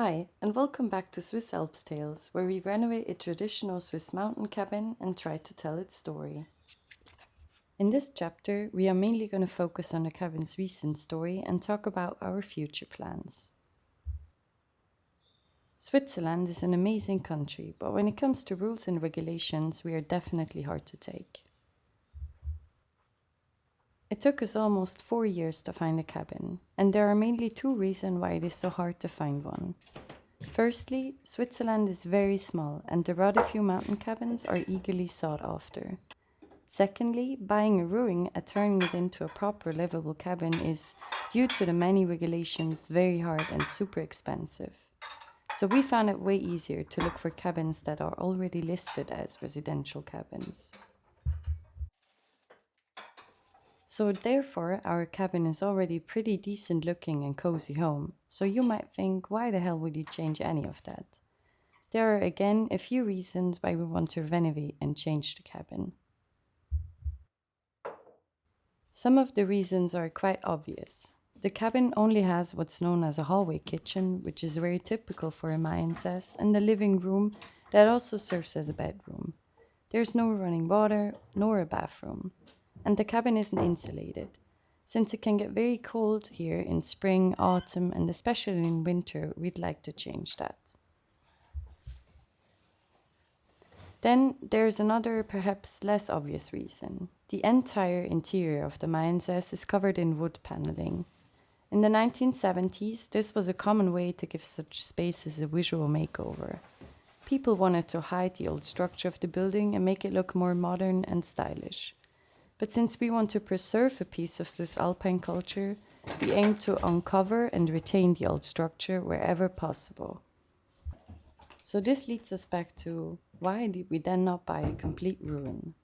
Hi, and welcome back to Swiss Alps Tales, where we renovate a traditional Swiss mountain cabin and try to tell its story. In this chapter, we are mainly going to focus on the cabin's recent story and talk about our future plans. Switzerland is an amazing country, but when it comes to rules and regulations, we are definitely hard to take. It took us almost 4 years to find a cabin, and there are mainly two reasons why it is so hard to find one. Firstly, Switzerland is very small and the rather few mountain cabins are eagerly sought after. Secondly, buying a ruin and turning it into a proper livable cabin is, due to the many regulations, very hard and super expensive. So we found it way easier to look for cabins that are already listed as residential cabins. So therefore, our cabin is already pretty decent looking and cozy home. So you might think, why the hell would you change any of that? There are again a few reasons why we want to renovate and change the cabin. Some of the reasons are quite obvious. The cabin only has what's known as a hallway kitchen, which is very typical for a Mayancess, and the living room that also serves as a bedroom. There's no running water nor a bathroom, and the cabin isn't insulated. Since it can get very cold here in spring, autumn, and especially in winter, we'd like to change that. Then there's another, perhaps less obvious reason. The entire interior of the Mainzes is covered in wood paneling. In the 1970s, this was a common way to give such spaces a visual makeover. People wanted to hide the old structure of the building and make it look more modern and stylish. But since we want to preserve a piece of Swiss alpine culture, we aim to uncover and retain the old structure wherever possible. So this leads us back to, why did we then not buy a complete ruin?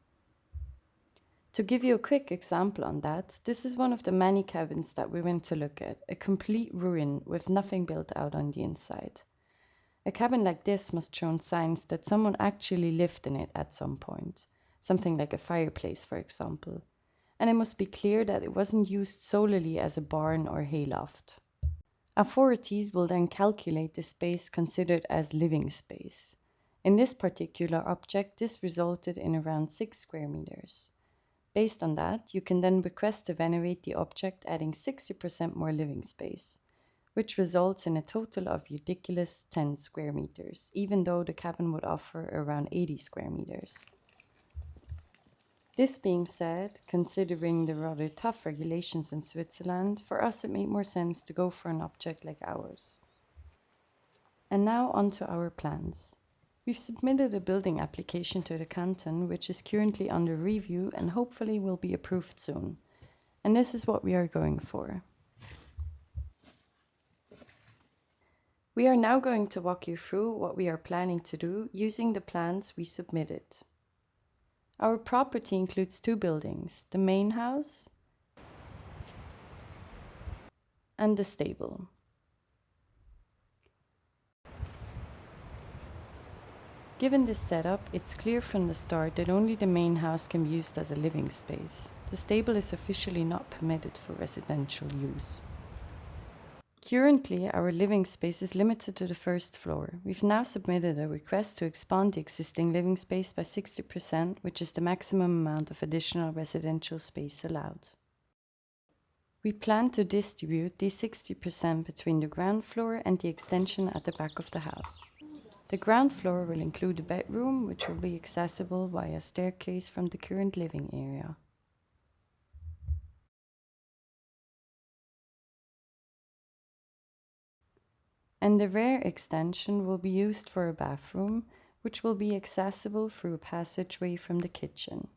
To give you a quick example on that, this is one of the many cabins that we went to look at, a complete ruin with nothing built out on the inside. A cabin like this must show signs that someone actually lived in it at some point, something like a fireplace, for example. And it must be clear that it wasn't used solely as a barn or hayloft. Authorities will then calculate the space considered as living space. In this particular object, this resulted in around 6 square meters. Based on that, you can then request to renovate the object, adding 60% more living space, which results in a total of ridiculous 10 square meters, even though the cabin would offer around 80 square meters. This being said, considering the rather tough regulations in Switzerland, for us it made more sense to go for an object like ours. And now on to our plans. We've submitted a building application to the canton, which is currently under review and hopefully will be approved soon. And this is what we are going for. We are now going to walk you through what we are planning to do using the plans we submitted. Our property includes 2 buildings, the main house and the stable. Given this setup, it's clear from the start that only the main house can be used as a living space. The stable is officially not permitted for residential use. Currently, our living space is limited to the first floor. We've now submitted a request to expand the existing living space by 60%, which is the maximum amount of additional residential space allowed. We plan to distribute these 60% between the ground floor and the extension at the back of the house. The ground floor will include a bedroom, which will be accessible via a staircase from the current living area. And the rear extension will be used for a bathroom, which will be accessible through a passageway from the kitchen.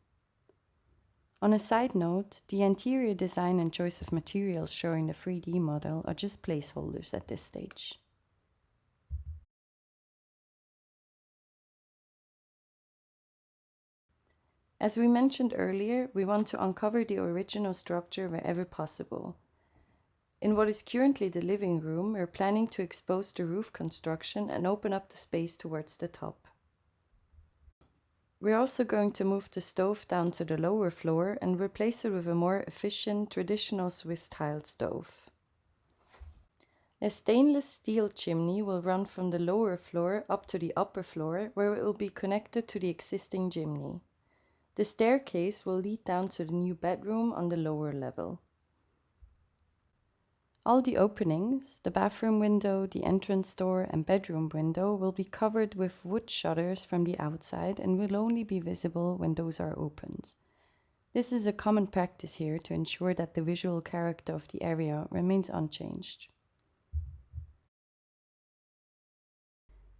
On a side note, the interior design and choice of materials showing the 3D model are just placeholders at this stage. As we mentioned earlier, we want to uncover the original structure wherever possible. In what is currently the living room, we're planning to expose the roof construction and open up the space towards the top. We're also going to move the stove down to the lower floor and replace it with a more efficient, traditional Swiss tiled stove. A stainless steel chimney will run from the lower floor up to the upper floor, where it will be connected to the existing chimney. The staircase will lead down to the new bedroom on the lower level. All the openings, the bathroom window, the entrance door, and bedroom window, will be covered with wood shutters from the outside and will only be visible when those are opened. This is a common practice here to ensure that the visual character of the area remains unchanged.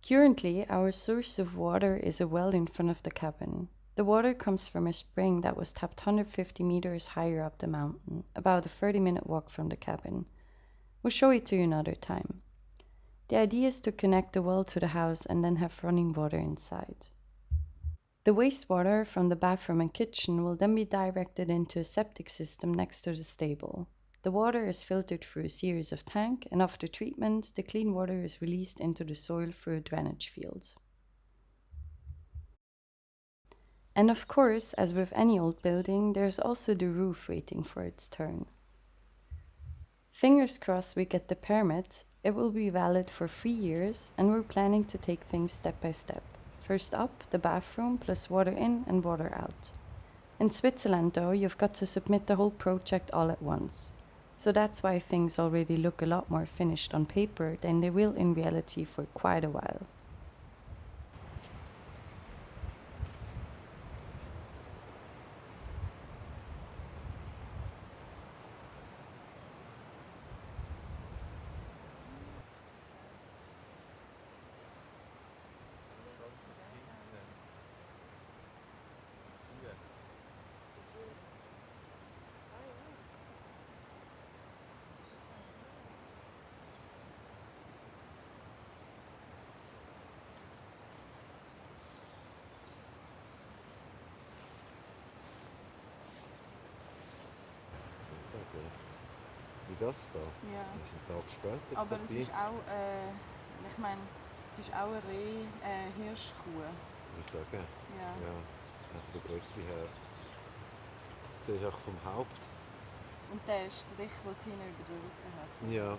Currently, our source of water is a well in front of the cabin. The water comes from a spring that was tapped 150 meters higher up the mountain, about a 30-minute walk from the cabin. We'll show it to you another time. The idea is to connect the well to the house and then have running water inside. The wastewater from the bathroom and kitchen will then be directed into a septic system next to the stable. The water is filtered through a series of tanks, and after treatment, the clean water is released into the soil through a drainage field. And of course, as with any old building, there's also the roof waiting for its turn. Fingers crossed we get the permit. It will be valid for 3 years, and we're planning to take things step by step. First up, the bathroom plus water in and water out. In Switzerland though, you've got to submit the whole project all at once. So that's why things already look a lot more finished on paper than they will in reality for quite a while. Wie das da? Ja. Das ist ein Tag später. Aber es ist auch, ich meine, es ist auch eine Hirschkuh. Ich sage, Ja. ja, von der Größe her. Das sehe ich auch vom Haupt. Und der Strich, den es hinten über den Rücken hat. Ja.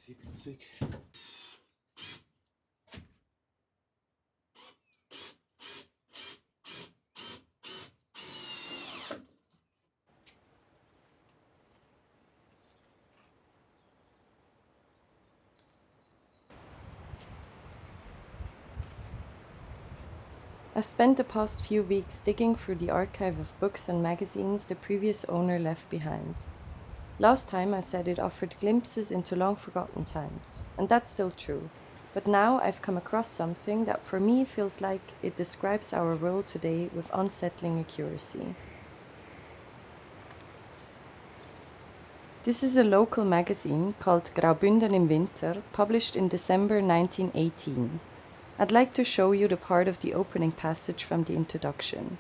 70. I've spent the past few weeks digging through the archive of books and magazines the previous owner left behind. Last time I said it offered glimpses into long forgotten times, and that's still true. But now I've come across something that for me feels like it describes our world today with unsettling accuracy. This is a local magazine called Graubünden im Winter, published in December 1918. I'd like to show you the part of the opening passage from the introduction.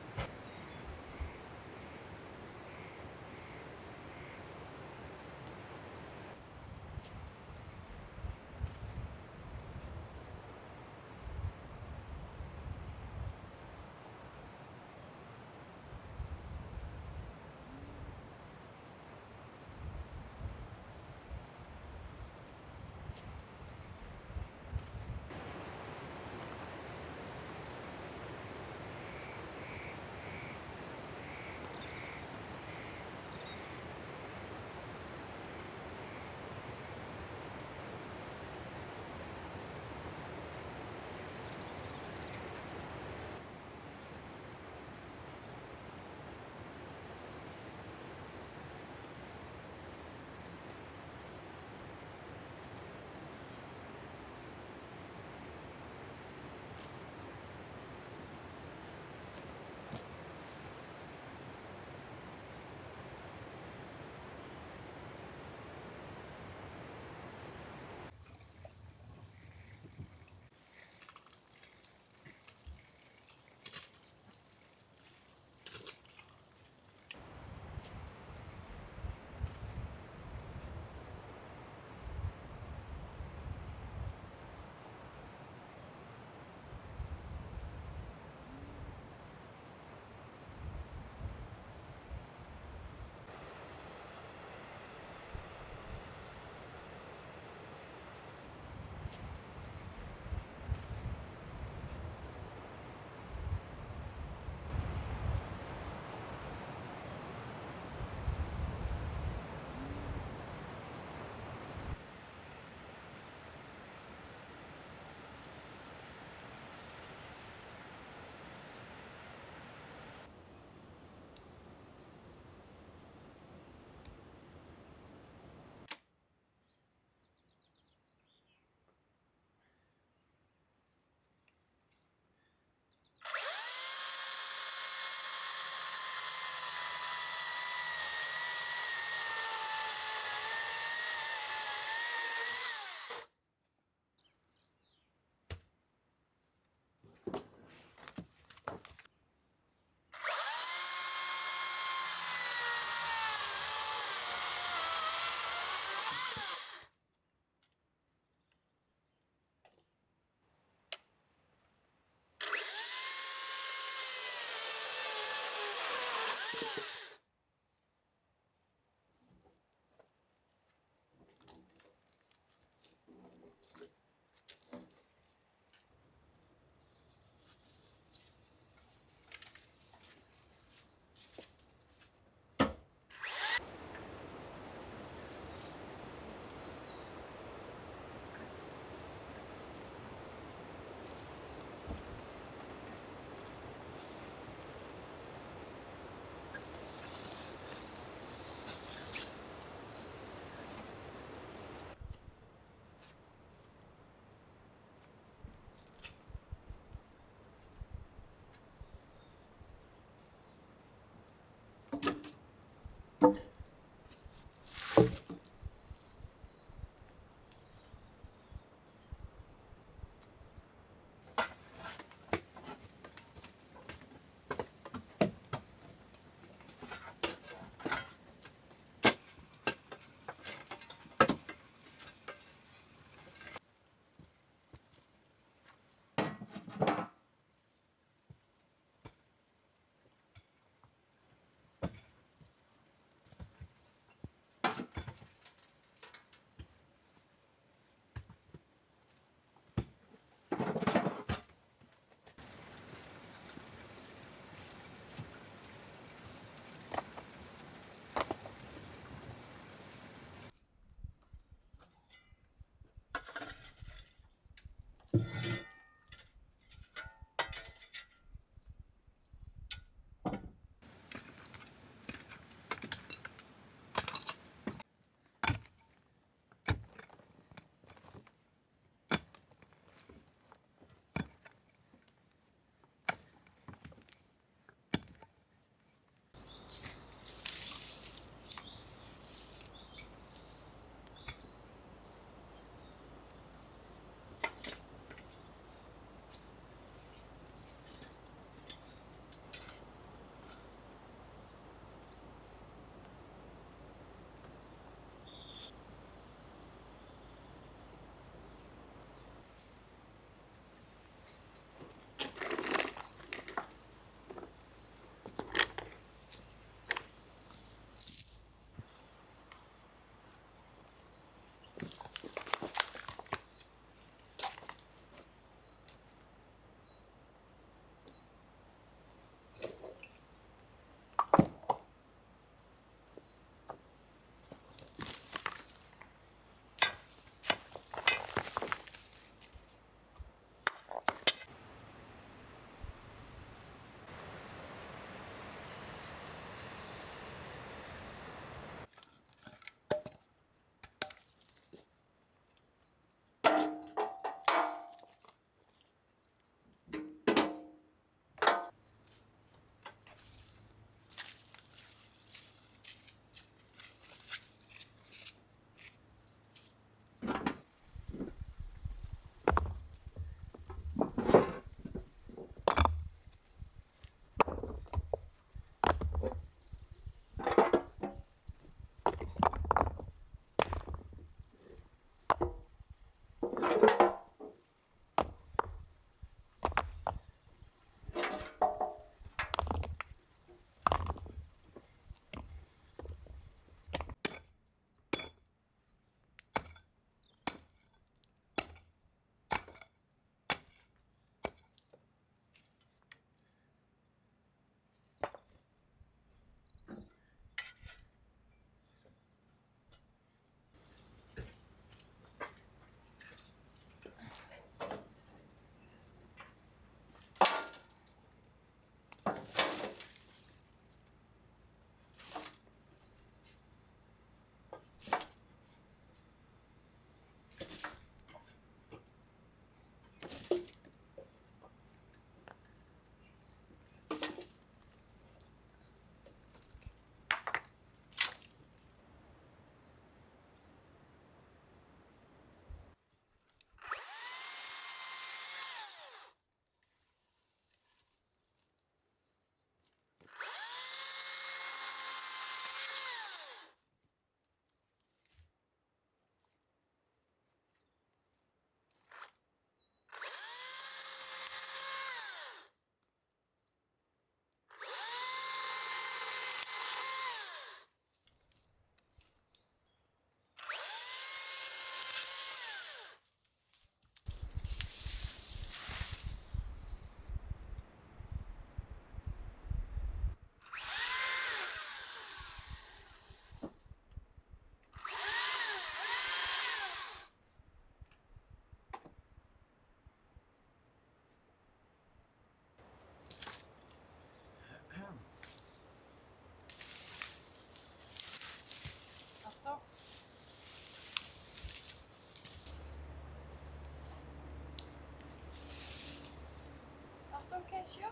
Renovation.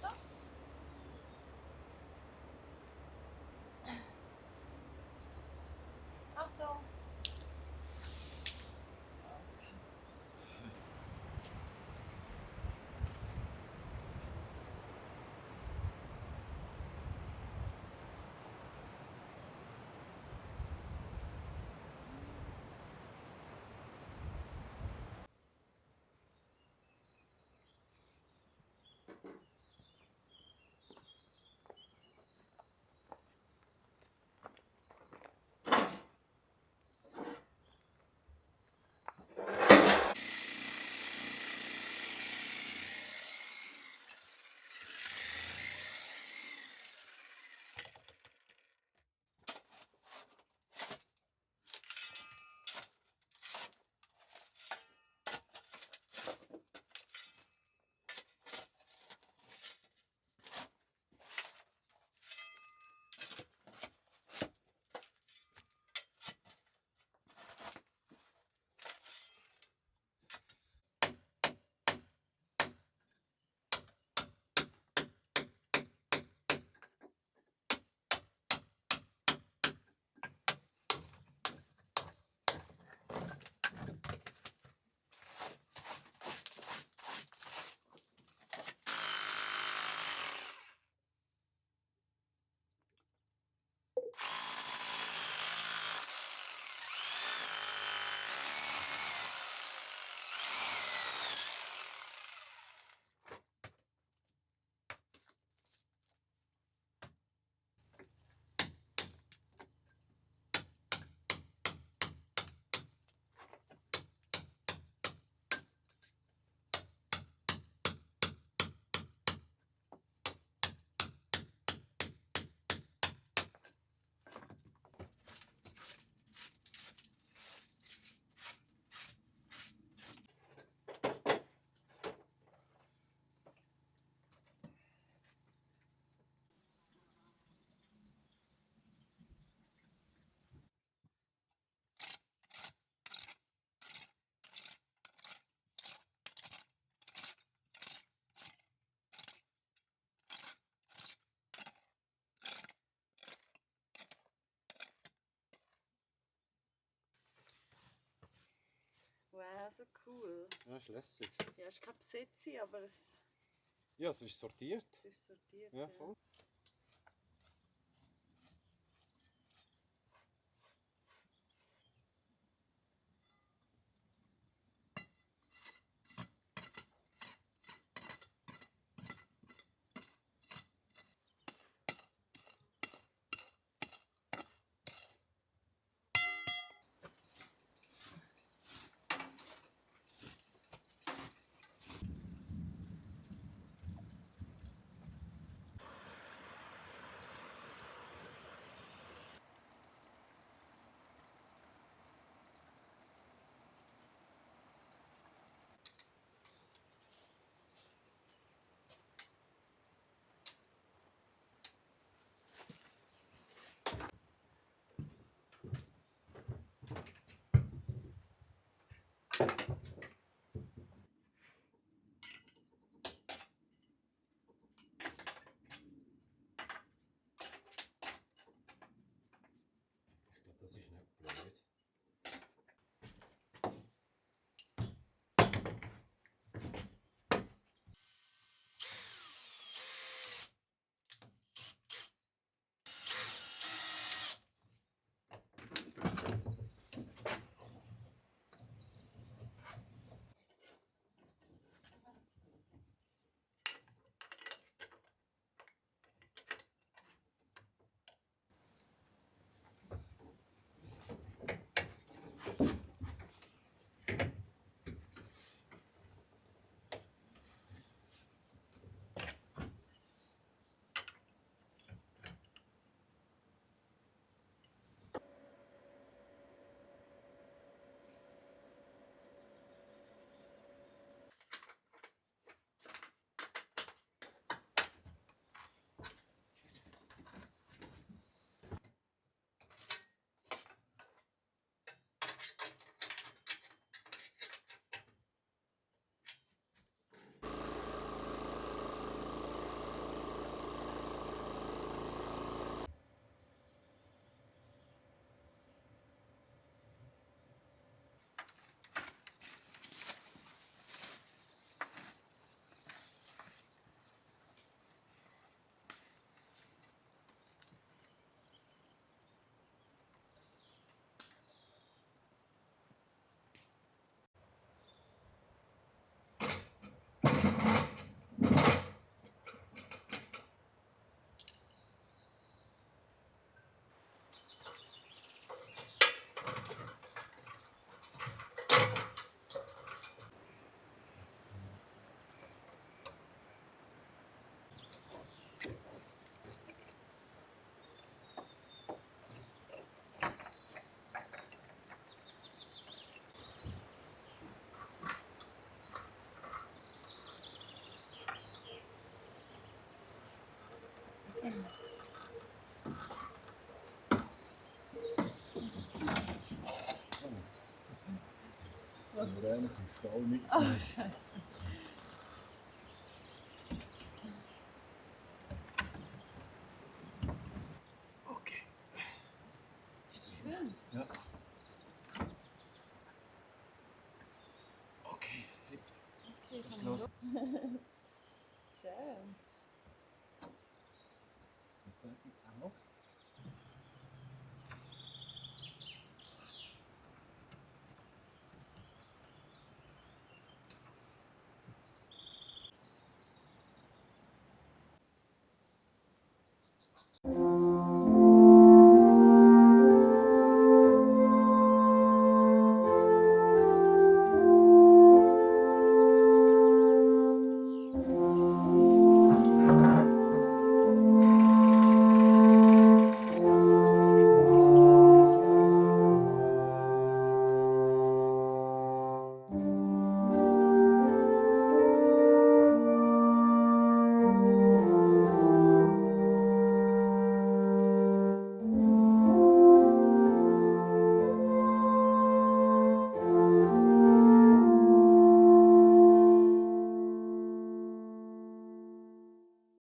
Achtung. Achtung. Wow, so cool. Ja, ist lässig. Ja, es ist kein Besetzung, aber es Ja, es ist sortiert. ist sortiert. Ja, voll. aber eigentlich im Stall mit. Oh, Scheiße. Okay. Schön. Ja. Okay, Okay, was los? Schön.